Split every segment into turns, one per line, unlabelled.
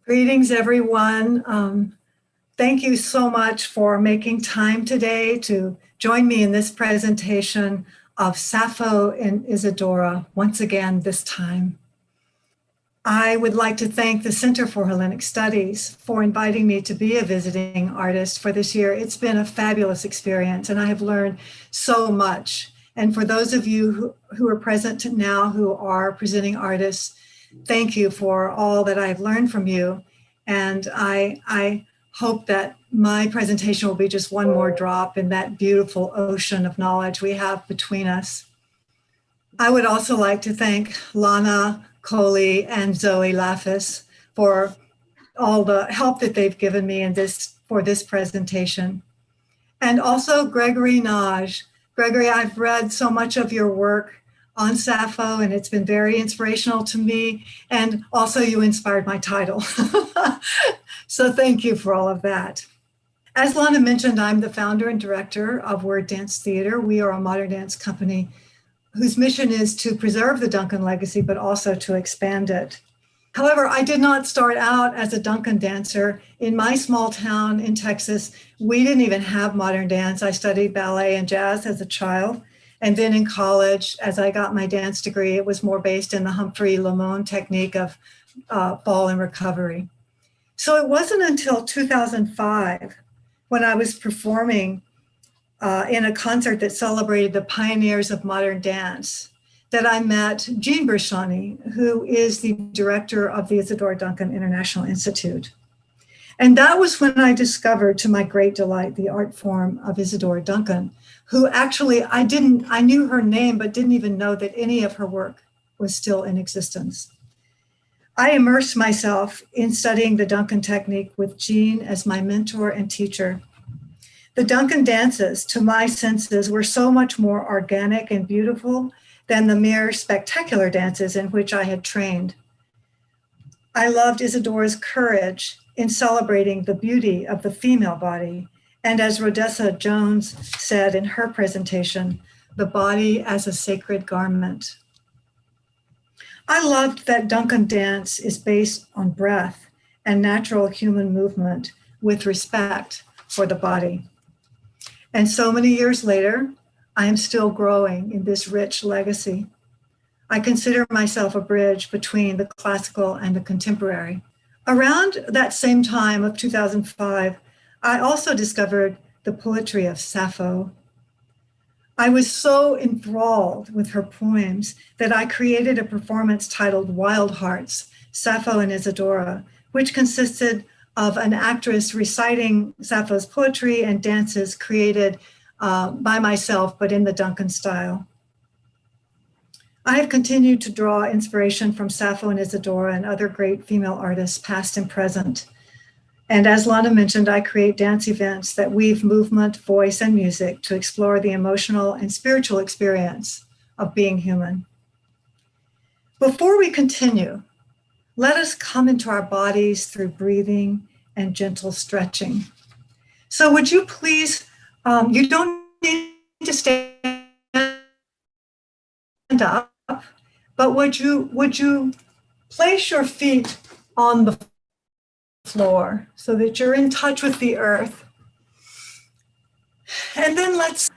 Greetings, everyone. Thank you so much for making time today to join me in this presentation of Sappho and Isadora, once again this time. I would like to thank the Center for Hellenic Studies for inviting me to be a visiting artist for this year. It's been a fabulous experience, and I have learned so much. And for those of you who are present now who are presenting artists, thank you for all that I've learned from you. And I hope that my presentation will be just one more drop in that beautiful ocean of knowledge we have between us. I would also like to thank Lana Coley and Zoe Lafis for all the help that they've given me for this presentation. And also Gregory Naj. Gregory, I've read so much of your work on Sappho, and it's been very inspirational to me. And also you inspired my title. So thank you for all of that. As Lana mentioned, I'm the founder and director of Word Dance Theater. We are a modern dance company whose mission is to preserve the Duncan legacy, but also to expand it. However, I did not start out as a Duncan dancer. In my small town in Texas, we didn't even have modern dance. I studied ballet and jazz as a child. And then in college, as I got my dance degree, it was more based in the Humphrey Lamone technique of fall and recovery. So it wasn't until 2005 when I was performing in a concert that celebrated the pioneers of modern dance that I met Jean Bershani, who is the director of the Isadora Duncan International Institute. And that was when I discovered, to my great delight, the art form of Isadora Duncan, who actually I knew her name, but didn't even know that any of her work was still in existence. I immersed myself in studying the Duncan technique with Jean as my mentor and teacher. The Duncan dances, to my senses, were so much more organic and beautiful than the mere spectacular dances in which I had trained. I loved Isadora's courage in celebrating the beauty of the female body, and as Rodessa Jones said in her presentation, the body as a sacred garment. I loved that Duncan dance is based on breath and natural human movement with respect for the body. And so many years later, I am still growing in this rich legacy. I consider myself a bridge between the classical and the contemporary. Around that same time of 2005, I also discovered the poetry of Sappho. I was so enthralled with her poems that I created a performance titled Wild Hearts, Sappho and Isadora, which consisted of an actress reciting Sappho's poetry and dances created by myself, but in the Duncan style. I have continued to draw inspiration from Sappho and Isadora and other great female artists, past and present. And as Lana mentioned, I create dance events that weave movement, voice, and music to explore the emotional and spiritual experience of being human. Before we continue, let us come into our bodies through breathing and gentle stretching. So would you please, you don't need to stand up, but would you place your feet on the floor so that you're in touch with the earth? And then let's,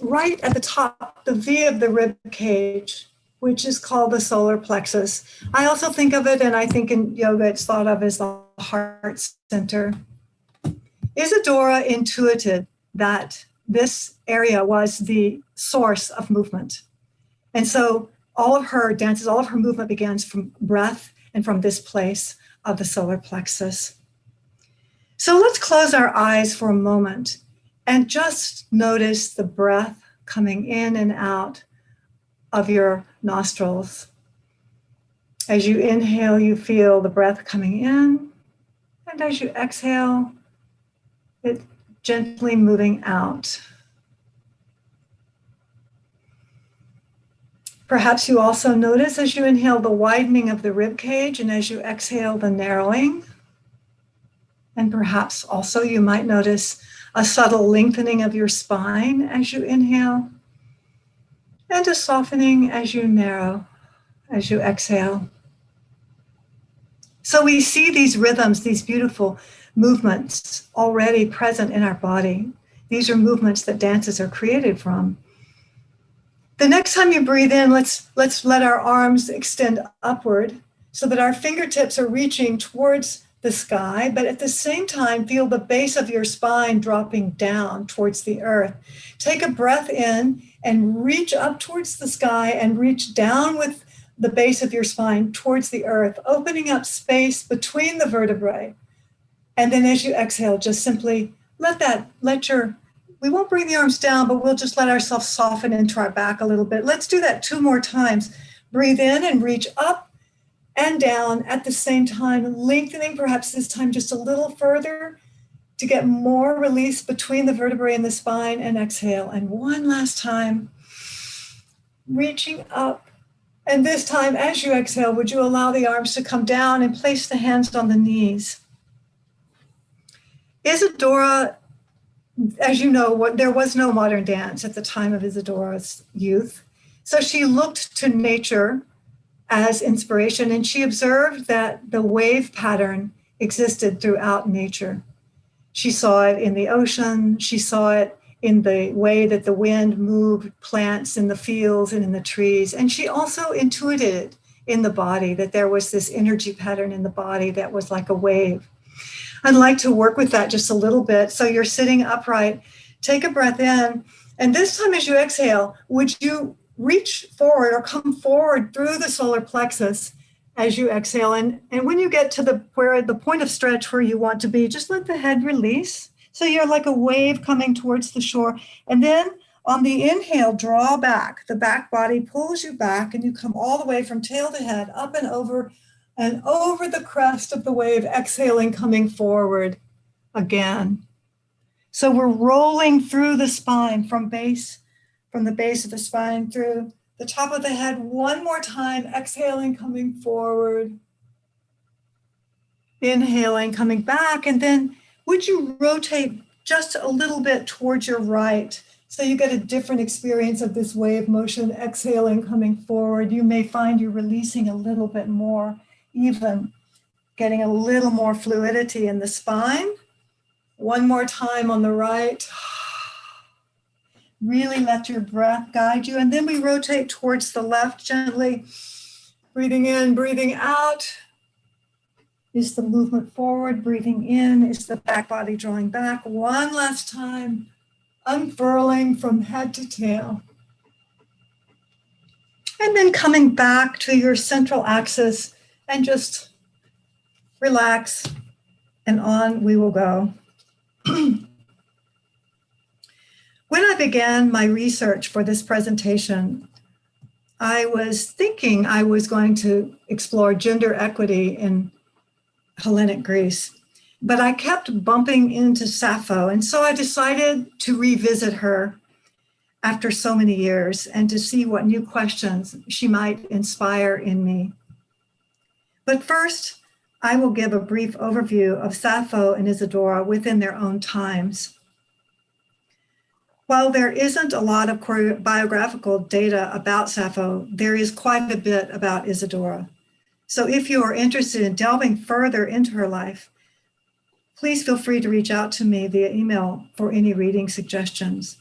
right at the top, the V of the rib cage, which is called the solar plexus. I also think of it, and I think in yoga it's thought of as the heart center. Isadora intuited that this area was the source of movement. And so all of her dances, all of her movement begins from breath and from this place of the solar plexus. So let's close our eyes for a moment and just notice the breath coming in and out of your nostrils. As you inhale, you feel the breath coming in, and as you exhale, it gently moving out. Perhaps you also notice as you inhale the widening of the rib cage, and as you exhale the narrowing. And perhaps also you might notice a subtle lengthening of your spine as you inhale, and a softening as you narrow, as you exhale. So we see these rhythms, these beautiful movements already present in our body. These are movements that dances are created from. The next time you breathe in, let's let our arms extend upward so that our fingertips are reaching towards the sky, but at the same time, feel the base of your spine dropping down towards the earth. Take a breath in and reach up towards the sky and reach down with the base of your spine towards the earth, opening up space between the vertebrae. And then as you exhale, just simply we won't bring the arms down, but we'll just let ourselves soften into our back a little bit. Let's do that 2 more times. Breathe in and reach up and down at the same time, lengthening perhaps this time just a little further to get more release between the vertebrae and the spine, and exhale. And one last time, reaching up. And this time, as you exhale, would you allow the arms to come down and place the hands on the knees? Isadora, as you know, there was no modern dance at the time of Isadora's youth. So she looked to nature as inspiration, and she observed that the wave pattern existed throughout nature. She saw it in the ocean. She saw it in the way that the wind moved plants in the fields and in the trees. And she also intuited in the body that there was this energy pattern in the body that was like a wave. I'd like to work with that just a little bit. So you're sitting upright, take a breath in, and this time as you exhale, would you reach forward or come forward through the solar plexus as you exhale. And when you get to the point of stretch where you want to be, just let the head release. So you're like a wave coming towards the shore. And then on the inhale, draw back. The back body pulls you back and you come all the way from tail to head, up and over the crest of the wave, exhaling, coming forward again. So we're rolling through the spine from the base of the spine through the top of the head. One more time, exhaling, coming forward. Inhaling, coming back. And then would you rotate just a little bit towards your right so you get a different experience of this wave motion, exhaling, coming forward. You may find you're releasing a little bit more, even getting a little more fluidity in the spine. One more time on the right. Really let your breath guide you. And then we rotate towards the left gently. Breathing in, breathing out is the movement forward. Breathing in is the back body drawing back. One last time, unfurling from head to tail. And then coming back to your central axis and just relax, and on we will go. When I began my research for this presentation, I was thinking I was going to explore gender equity in Hellenic Greece, but I kept bumping into Sappho, and so I decided to revisit her after so many years and to see what new questions she might inspire in me. But first, I will give a brief overview of Sappho and Isadora within their own times. While there isn't a lot of biographical data about Sappho, there is quite a bit about Isadora. So if you are interested in delving further into her life, please feel free to reach out to me via email for any reading suggestions.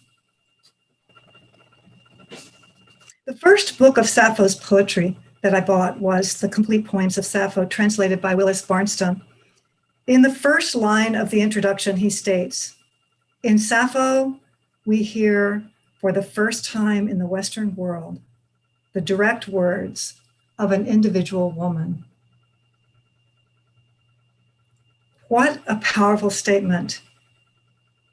The first book of Sappho's poetry that I bought was The Complete Poems of Sappho, translated by Willis Barnstone. In the first line of the introduction, he states, "In Sappho, we hear for the first time in the Western world the direct words of an individual woman." What a powerful statement.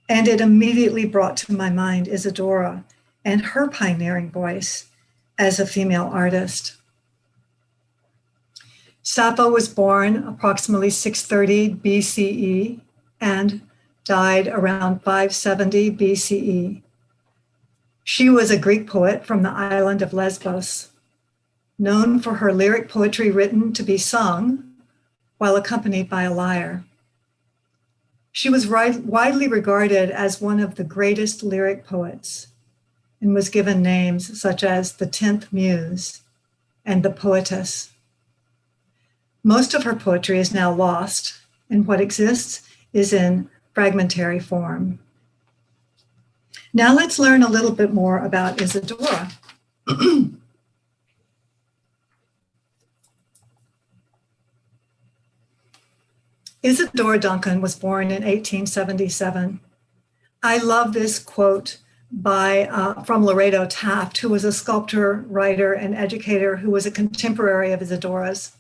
And it immediately brought to my mind Isadora and her pioneering voice as a female artist. Sappho was born approximately 630 BCE and died around 570 BCE. She was a Greek poet from the island of Lesbos, known for her lyric poetry written to be sung while accompanied by a lyre. She was widely regarded as one of the greatest lyric poets and was given names such as the 10th Muse and the Poetess. Most of her poetry is now lost, and what exists is in fragmentary form. Now let's learn a little bit more about Isadora. Isadora Duncan was born in 1877. I love this quote from Laredo Taft, who was a sculptor, writer, and educator who was a contemporary of Isadora's.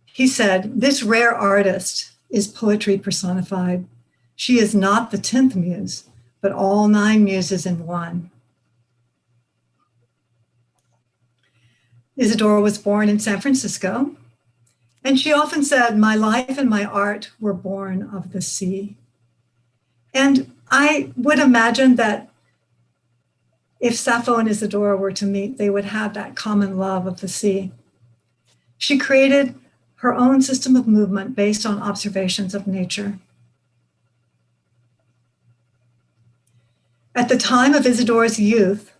He said, "This rare artist is poetry personified. She is not the 10th muse, but all 9 muses in one." Isadora was born in San Francisco, and she often said, "My life and my art were born of the sea." And I would imagine that if Sappho and Isadora were to meet, they would have that common love of the sea. She created her own system of movement based on observations of nature. At the time of Isadora's youth,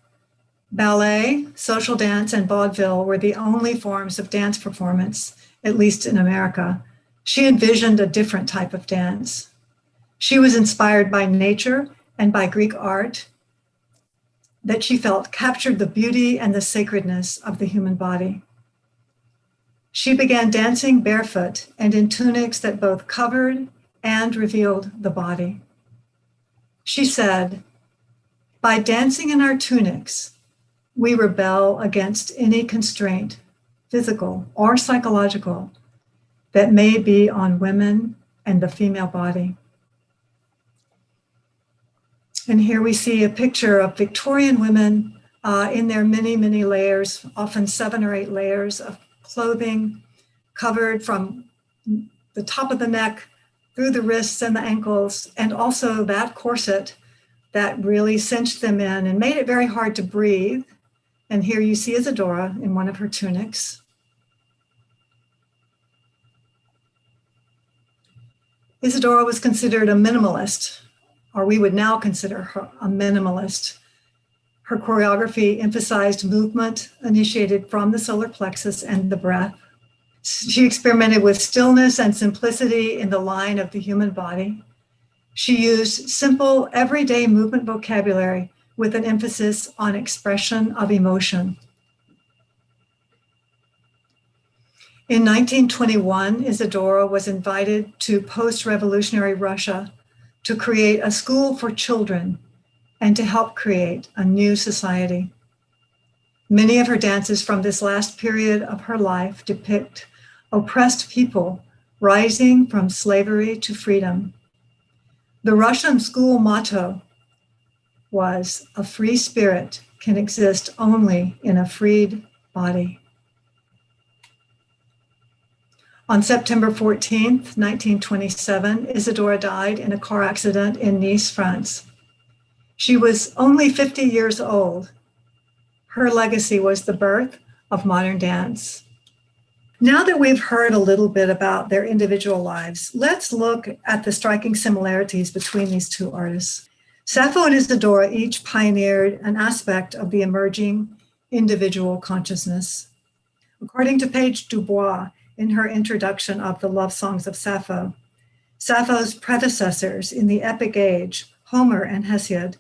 ballet, social dance, and vaudeville were the only forms of dance performance, at least in America. She envisioned a different type of dance. She was inspired by nature and by Greek art that she felt captured the beauty and the sacredness of the human body. She began dancing barefoot and in tunics that both covered and revealed the body. She said, "By dancing in our tunics, we rebel against any constraint, physical or psychological, that may be on women and the female body." And here we see a picture of Victorian women in their many, many layers, often 7 or 8 layers of clothing covered from the top of the neck through the wrists and the ankles, and also that corset that really cinched them in and made it very hard to breathe. And here you see Isadora in one of her tunics. Isadora was considered a minimalist, or we would now consider her a minimalist. Her choreography emphasized movement initiated from the solar plexus and the breath. She experimented with stillness and simplicity in the line of the human body. She used simple, everyday movement vocabulary with an emphasis on expression of emotion. In 1921, Isadora was invited to post-revolutionary Russia to create a school for children and to help create a new society. Many of her dances from this last period of her life depict oppressed people rising from slavery to freedom. The Russian school motto was, "A free spirit can exist only in a freed body." On September 14th, 1927, Isadora died in a car accident in Nice, France. She was only 50 years old. Her legacy was the birth of modern dance. Now that we've heard a little bit about their individual lives, let's look at the striking similarities between these 2 artists. Sappho and Isadora each pioneered an aspect of the emerging individual consciousness. According to Paige Dubois, in her introduction of the Love Songs of Sappho, Sappho's predecessors in the epic age, Homer and Hesiod,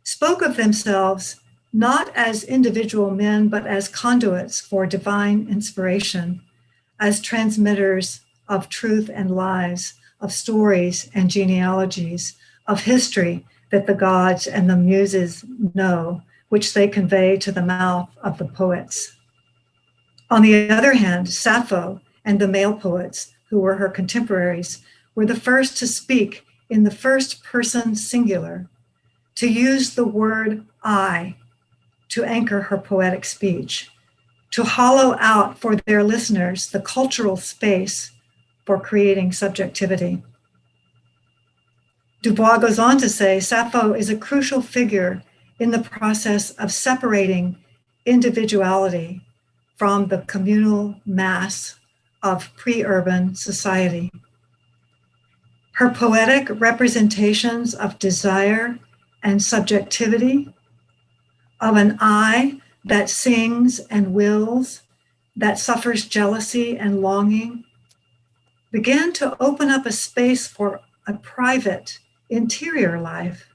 spoke of themselves not as individual men, but as conduits for divine inspiration, as transmitters of truth and lies, of stories and genealogies, of history that the gods and the muses know, which they convey to the mouth of the poets. On the other hand, Sappho and the male poets, who were her contemporaries, were the first to speak in the first person singular, to use the word I to anchor her poetic speech, to hollow out for their listeners the cultural space for creating subjectivity. Dubois goes on to say, Sappho is a crucial figure in the process of separating individuality from the communal mass of pre-urban society. Her poetic representations of desire and subjectivity, of an I that sings and wills that suffers jealousy and longing, began to open up a space for a private, interior life,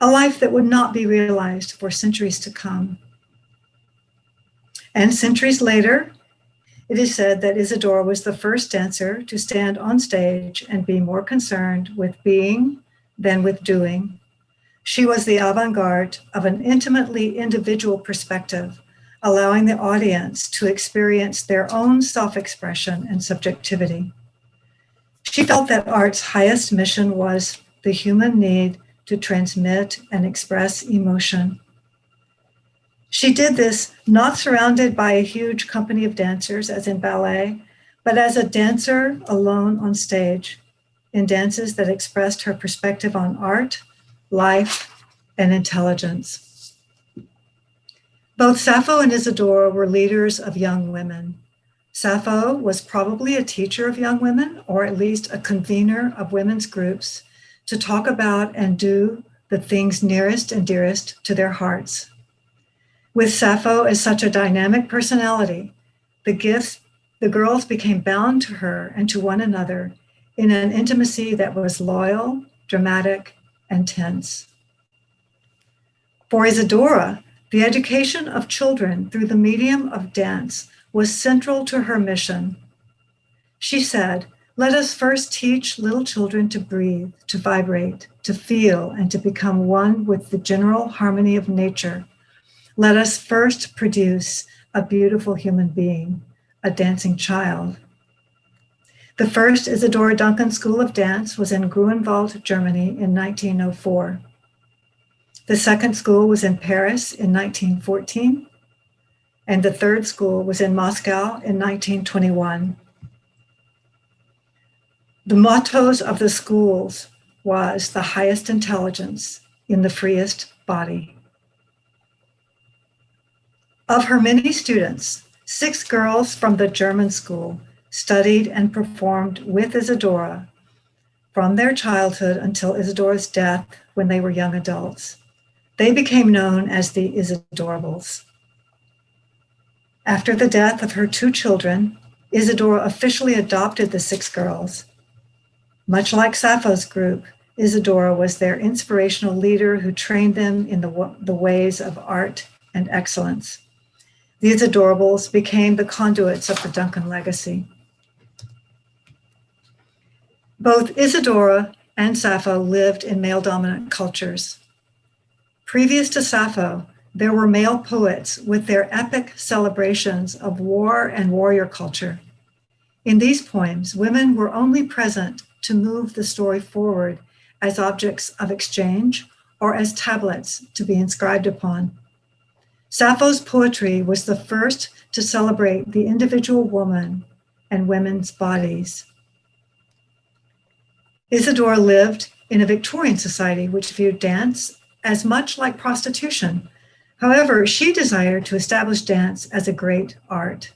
a life that would not be realized for centuries to come. And centuries later, it is said that Isadora was the first dancer to stand on stage and be more concerned with being than with doing. She was the avant-garde of an intimately individual perspective, allowing the audience to experience their own self-expression and subjectivity. She felt that art's highest mission was the human need to transmit and express emotion. She did this not surrounded by a huge company of dancers, as in ballet, but as a dancer alone on stage, in dances that expressed her perspective on art, life, and intelligence. Both Sappho and Isadora were leaders of young women. Sappho was probably a teacher of young women, or at least a convener of women's groups to talk about and do the things nearest and dearest to their hearts. With Sappho as such a dynamic personality, the girls became bound to her and to one another in an intimacy that was loyal, dramatic, and tense. For Isadora, the education of children through the medium of dance was central to her mission. She said, "Let us first teach little children to breathe, to vibrate, to feel, and to become one with the general harmony of nature. Let us first produce a beautiful human being, a dancing child." The first Isadora Duncan School of Dance was in Grunewald, Germany in 1904. The second school was in Paris in 1914, and the third school was in Moscow in 1921. The mottos of the schools was the highest intelligence in the freest body. Of her many students, 6 girls from the German school studied and performed with Isadora from their childhood until Isadora's death when they were young adults. They became known as the Isadorables. After the death of her 2 children, Isadora officially adopted the 6 girls. Much like Sappho's group, Isadora was their inspirational leader who trained them in the ways of art and excellence. The Isadorables became the conduits of the Duncan legacy. Both Isadora and Sappho lived in male-dominant cultures. Previous to Sappho, there were male poets with their epic celebrations of war and warrior culture. In these poems, women were only present to move the story forward as objects of exchange or as tablets to be inscribed upon. Sappho's poetry was the first to celebrate the individual woman and women's bodies. Isadora lived in a Victorian society which viewed dance as much like prostitution. However, she desired to establish dance as a great art.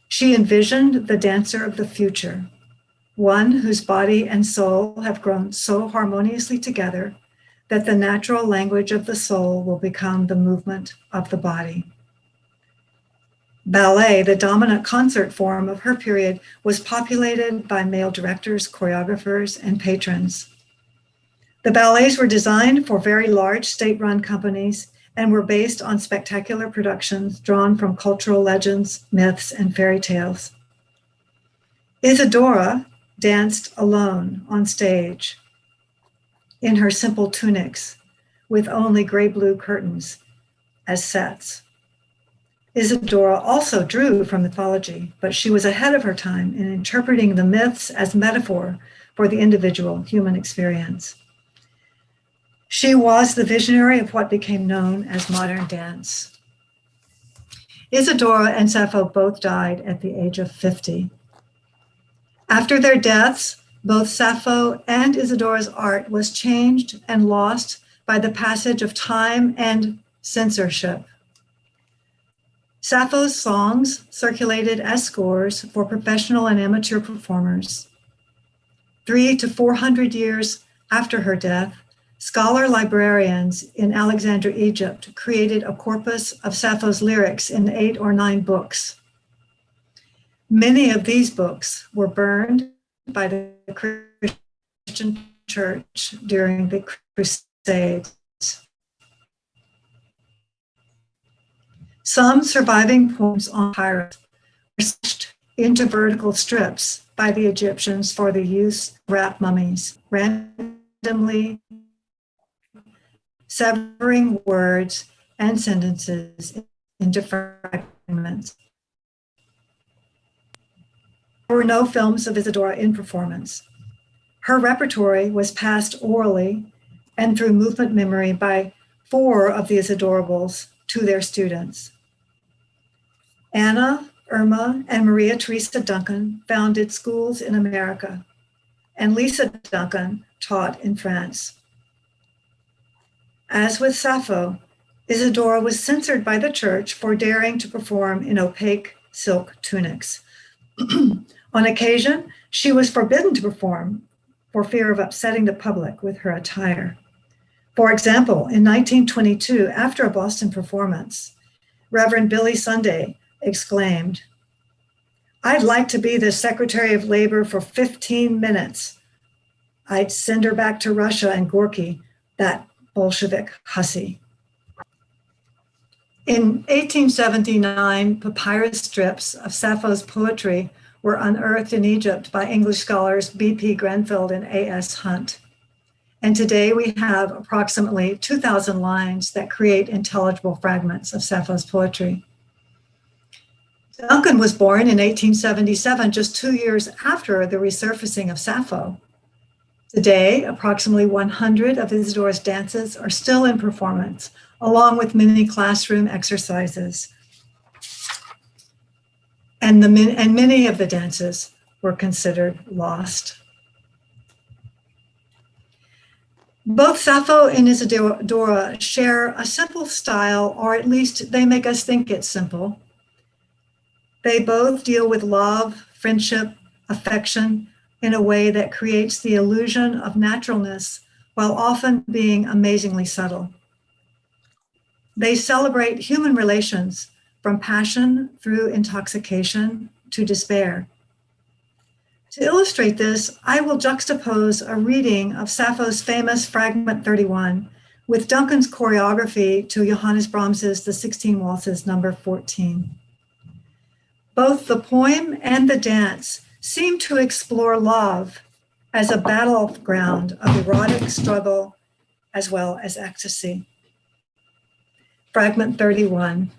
She envisioned the dancer of the future, one whose body and soul have grown so harmoniously together that the natural language of the soul will become the movement of the body. Ballet, the dominant concert form of her period, was populated by male directors, choreographers, and patrons. The ballets were designed for very large state-run companies and were based on spectacular productions drawn from cultural legends, myths, and fairy tales. Isadora danced alone on stage in her simple tunics with only gray-blue curtains as sets. Isadora also drew from mythology, but she was ahead of her time in interpreting the myths as metaphor for the individual human experience. She was the visionary of what became known as modern dance. Isadora and Sappho both died at the age of 50. After their deaths, both Sappho and Isadora's art was changed and lost by the passage of time and censorship. Sappho's songs circulated as scores for professional and amateur performers. 300 to 400 years after her death, Scholar librarians in Alexandria, Egypt, created a corpus of Sappho's lyrics in 8 or 9 books. Many of these books were burned by the Christian Church during the Crusades. Some surviving poems on papyrus were stitched into vertical strips by the Egyptians for the use of wrapped mummies, randomly severing words and sentences into fragments. There were no films of Isadora in performance. Her repertoire was passed orally and through movement memory by 4 of the Isadorables to their students. Anna, Irma, and Maria Teresa Duncan founded schools in America, and Lisa Duncan taught in France. As with Sappho, Isadora was censored by the church for daring to perform in opaque silk tunics. On occasion, she was forbidden to perform for fear of upsetting the public with her attire. For example, in 1922, after a Boston performance, Reverend Billy Sunday exclaimed, "I'd like to be the Secretary of Labor for 15 minutes. I'd send her back to Russia and Gorky, that Bolshevik hussy." In 1879, papyrus strips of Sappho's poetry were unearthed in Egypt by English scholars B.P. Grenfell and A.S. Hunt. And today we have approximately 2,000 lines that create intelligible fragments of Sappho's poetry. Duncan was born in 1877, just 2 years after the resurfacing of Sappho. Today, approximately 100 of Isadora's dances are still in performance, along with many classroom exercises. And many of the dances were considered lost. Both Sappho and Isadora share a simple style, or at least they make us think it's simple. They both deal with love, friendship, affection in a way that creates the illusion of naturalness while often being amazingly subtle. They celebrate human relations from passion through intoxication to despair. To illustrate this, I will juxtapose a reading of Sappho's famous Fragment 31 with Duncan's choreography to Johannes Brahms's The 16 Waltzes, number 14. Both the poem and the dance seem to explore love as a battleground of erotic struggle as well as ecstasy. Fragment 31.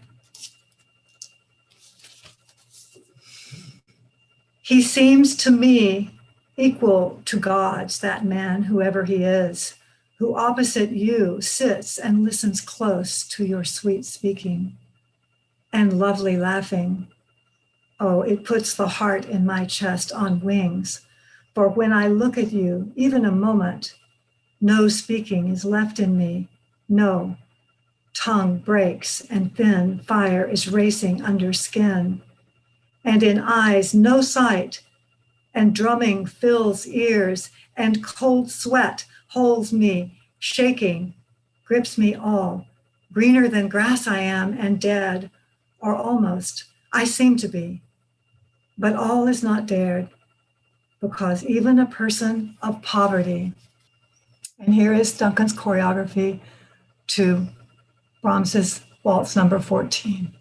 He seems to me equal to gods, that man, whoever he is, who opposite you sits and listens close to your sweet speaking and lovely laughing. Oh, it puts the heart in my chest on wings, for when I look at you, even a moment, no speaking is left in me, no. Tongue breaks and thin fire is racing under skin, and in eyes no sight, and drumming fills ears, and cold sweat holds me, shaking, grips me all. Greener than grass I am, and dead, or almost, I seem to be. But all is not dared, because even a person of poverty, and here is Duncan's choreography to Brahms's Waltz number 14.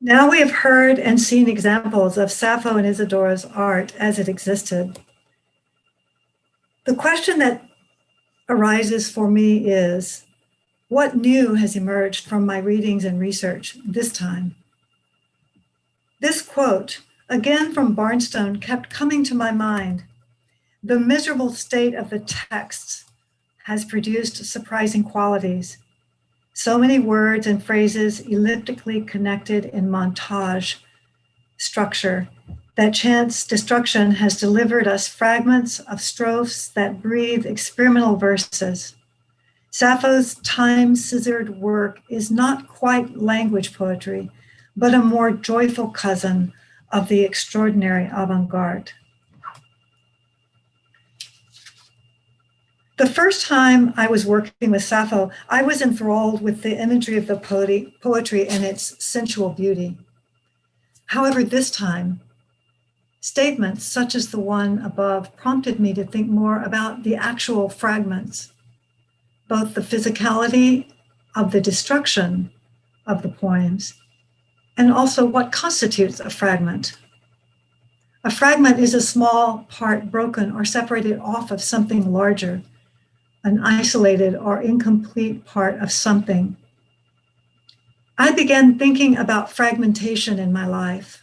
Now we have heard and seen examples of Sappho and Isadora's art as it existed. The question that arises for me is, what new has emerged from my readings and research this time? This quote, again from Barnstone, kept coming to my mind. The miserable state of the texts has produced surprising qualities. So many words and phrases elliptically connected in montage structure that chance destruction has delivered us fragments of strophes that breathe experimental verses. Sappho's time-scissored work is not quite language poetry, but a more joyful cousin of the extraordinary avant-garde. The first time I was working with Sappho, I was enthralled with the imagery of the poetry and its sensual beauty. However, this time, statements such as the one above prompted me to think more about the actual fragments, both the physicality of the destruction of the poems and also what constitutes a fragment. A fragment is a small part broken or separated off of something larger, an isolated or incomplete part of something. I began thinking about fragmentation in my life,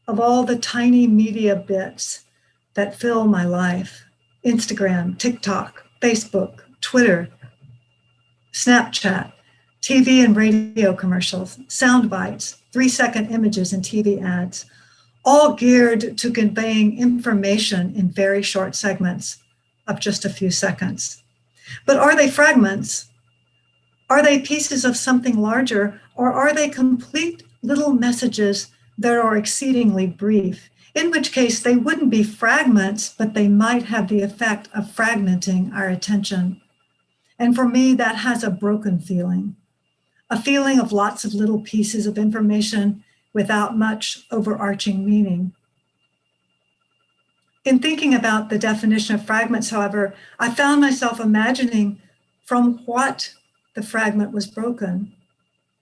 of all the tiny media bits that fill my life: Instagram, TikTok, Facebook, Twitter, Snapchat, TV and radio commercials, sound bites, 3-second images and TV ads, all geared to conveying information in very short segments of just a few seconds. But are they fragments? Are they pieces of something larger, or are they complete little messages that are exceedingly brief? In which case they wouldn't be fragments, but they might have the effect of fragmenting our attention. And for me, that has a broken feeling, a feeling of lots of little pieces of information without much overarching meaning. In thinking about the definition of fragments, however, I found myself imagining from what the fragment was broken.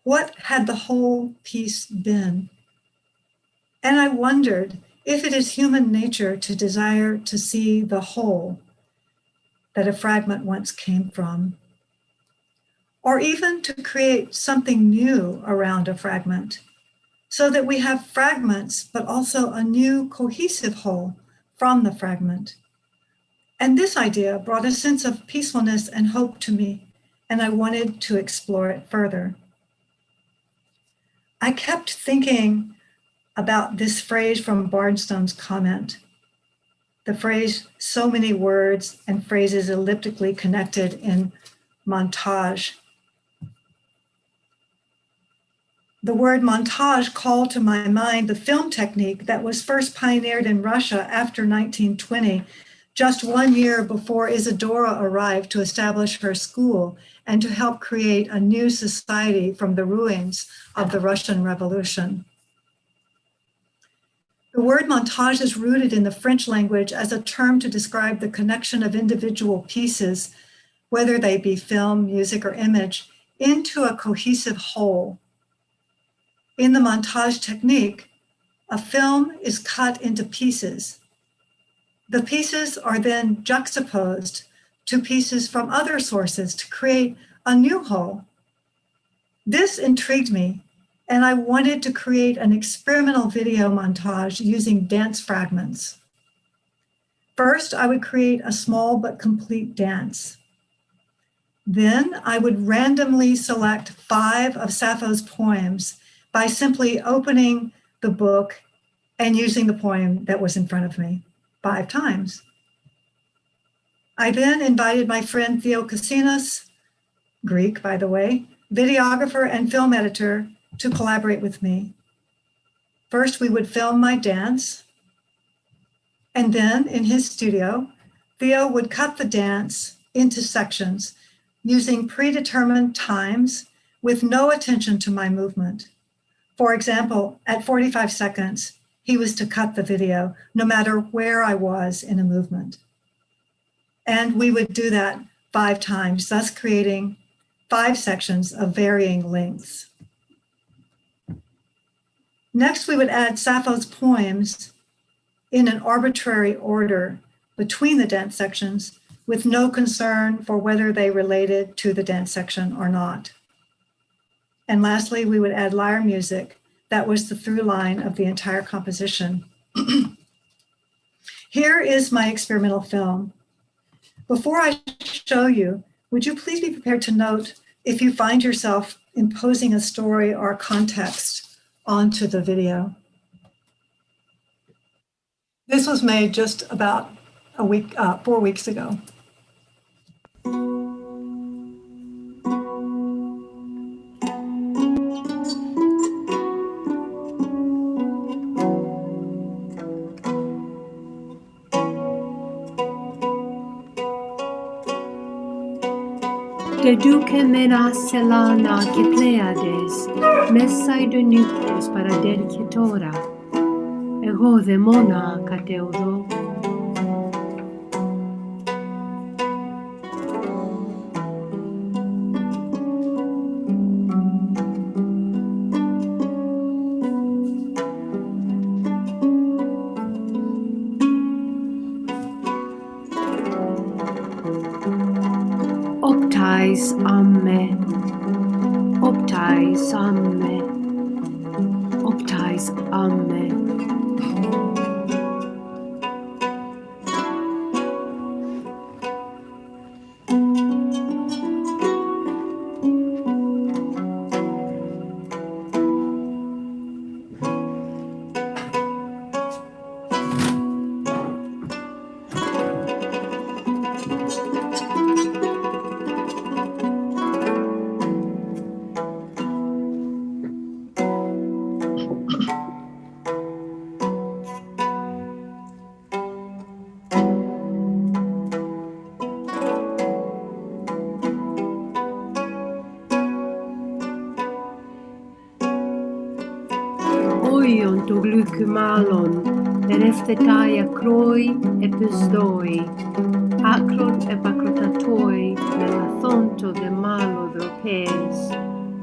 What had the whole piece been? And I wondered if it is human nature to desire to see the whole that a fragment once came from, or even to create something new around a fragment, so that we have fragments, but also a new cohesive whole from the fragment. And this idea brought a sense of peacefulness and hope to me, and I wanted to explore it further. I kept thinking about this phrase from Barnstone's comment, the phrase, so many words and phrases elliptically connected in montage. The word montage called to my mind the film technique that was first pioneered in Russia after 1920, just 1 year before Isadora arrived to establish her school and to help create a new society from the ruins of the Russian Revolution. The word montage is rooted in the French language as a term to describe the connection of individual pieces, whether they be film, music, or image, into a cohesive whole. In the montage technique, a film is cut into pieces. The pieces are then juxtaposed to pieces from other sources to create a new whole. This intrigued me, and I wanted to create an experimental video montage using dance fragments. First, I would create a small but complete dance. Then I would randomly select 5 of Sappho's poems by simply opening the book and using the poem that was in front of me 5 times. I then invited my friend Theo Kasinas, Greek, by the way, videographer and film editor, to collaborate with me. First, we would film my dance, and then in his studio, Theo would cut the dance into sections using predetermined times with no attention to my movement. For example, at 45 seconds, he was to cut the video no matter where I was in a movement. And we would do that 5 times, thus creating 5 sections of varying lengths. Next, we would add Sappho's poems in an arbitrary order between the dance sections with no concern for whether they related to the dance section or not. And lastly, we would add lyre music. That was the through line of the entire composition. Here is my experimental film. Before I show you, would you please be prepared to note if you find yourself imposing a story or context onto the video? This was made just about 4 weeks ago.
Deduce mena selana que Pleiades, messai de nuptes para dedicatora, ego de mona cateudo. Optais amme, optais amme, optais amme. Oion to glucumalon, erefthetaia croi episdoi, acron epacrotatoi, nelathonto de malo dropes,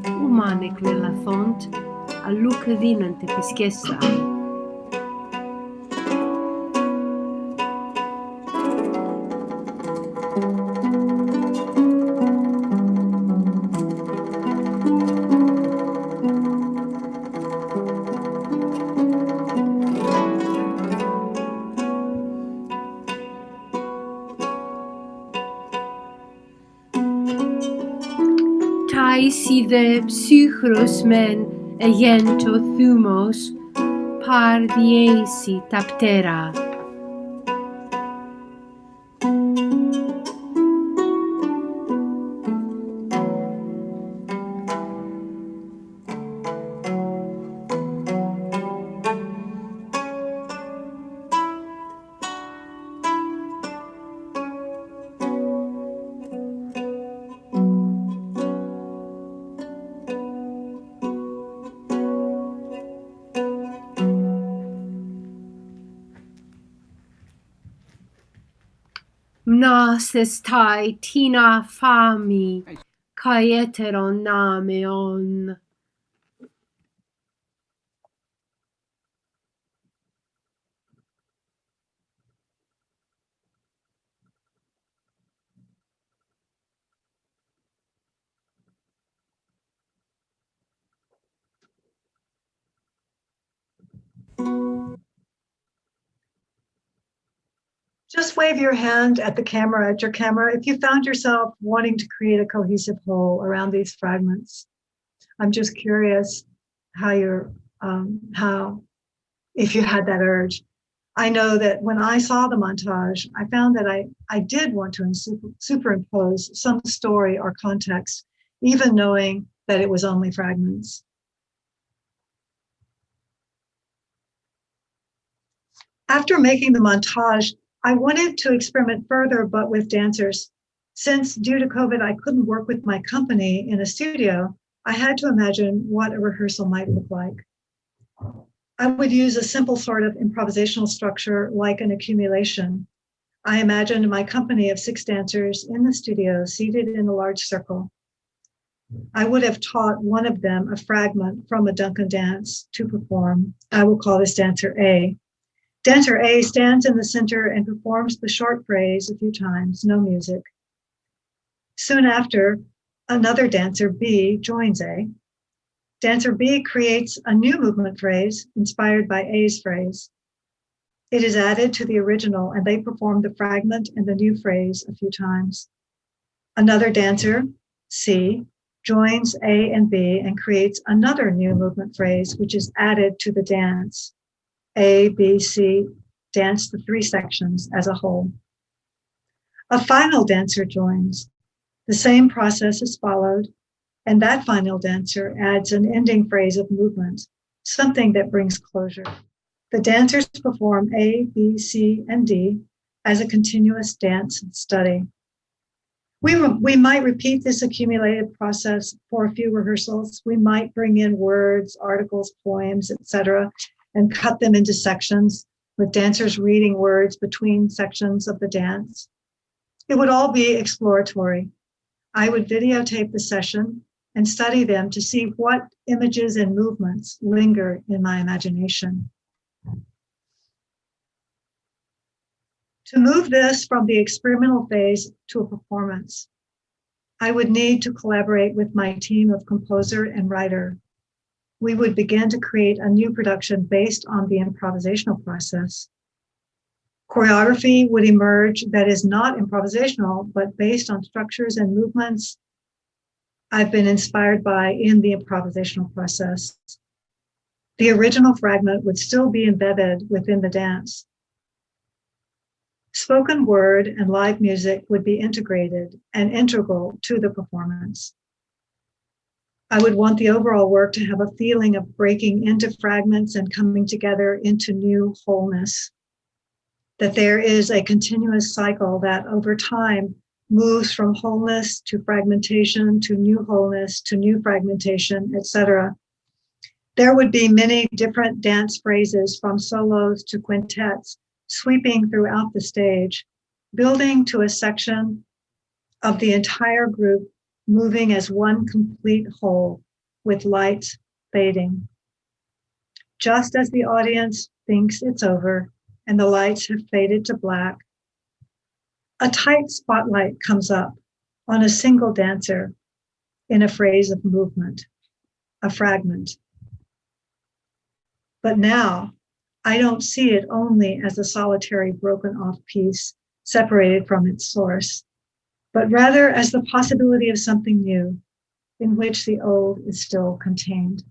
humanic nelathont, alucadinante piscessa. Sithe psychros men egento thumos par diesi taptera. Mnas estai tina fami, kai eteron nameon.
Just wave your hand at the camera, at your camera, if you found yourself wanting to create a cohesive whole around these fragments. I'm just curious if you had that urge. I know that when I saw the montage, I found that I did want to superimpose some story or context, even knowing that it was only fragments. After making the montage, I wanted to experiment further, but with dancers. Since due to COVID, I couldn't work with my company in a studio, I had to imagine what a rehearsal might look like. I would use a simple sort of improvisational structure like an accumulation. I imagined my company of 6 dancers in the studio, seated in a large circle. I would have taught one of them a fragment from a Duncan dance to perform. I will call this dancer A. Dancer A stands in the center and performs the short phrase a few times, no music. Soon after, another dancer, B, joins A. Dancer B creates a new movement phrase inspired by A's phrase. It is added to the original, and they perform the fragment and the new phrase a few times. Another dancer, C, joins A and B and creates another new movement phrase, which is added to the dance. A, B, C dance the three sections as a whole. A final dancer joins. The same process is followed, and that final dancer adds an ending phrase of movement, something that brings closure. The dancers perform A, B, C, and D as a continuous dance study. We might repeat this accumulated process for a few rehearsals. We might bring in words, articles, poems, etc., and cut them into sections with dancers reading words between sections of the dance. It would all be exploratory. I would videotape the session and study them to see what images and movements linger in my imagination. To move this from the experimental phase to a performance, I would need to collaborate with my team of composer and writer. We would begin to create a new production based on the improvisational process. Choreography would emerge that is not improvisational, but based on structures and movements I've been inspired by in the improvisational process. The original fragment would still be embedded within the dance. Spoken word and live music would be integrated and integral to the performance. I would want the overall work to have a feeling of breaking into fragments and coming together into new wholeness. That there is a continuous cycle that over time moves from wholeness to fragmentation to new wholeness to new fragmentation, etc. There would be many different dance phrases from solos to quintets sweeping throughout the stage, building to a section of the entire group moving as one complete whole with lights fading. Just as the audience thinks it's over and the lights have faded to black, a tight spotlight comes up on a single dancer in a phrase of movement, a fragment. But now, I don't see it only as a solitary broken off piece separated from its source, but rather as the possibility of something new in which the old is still contained.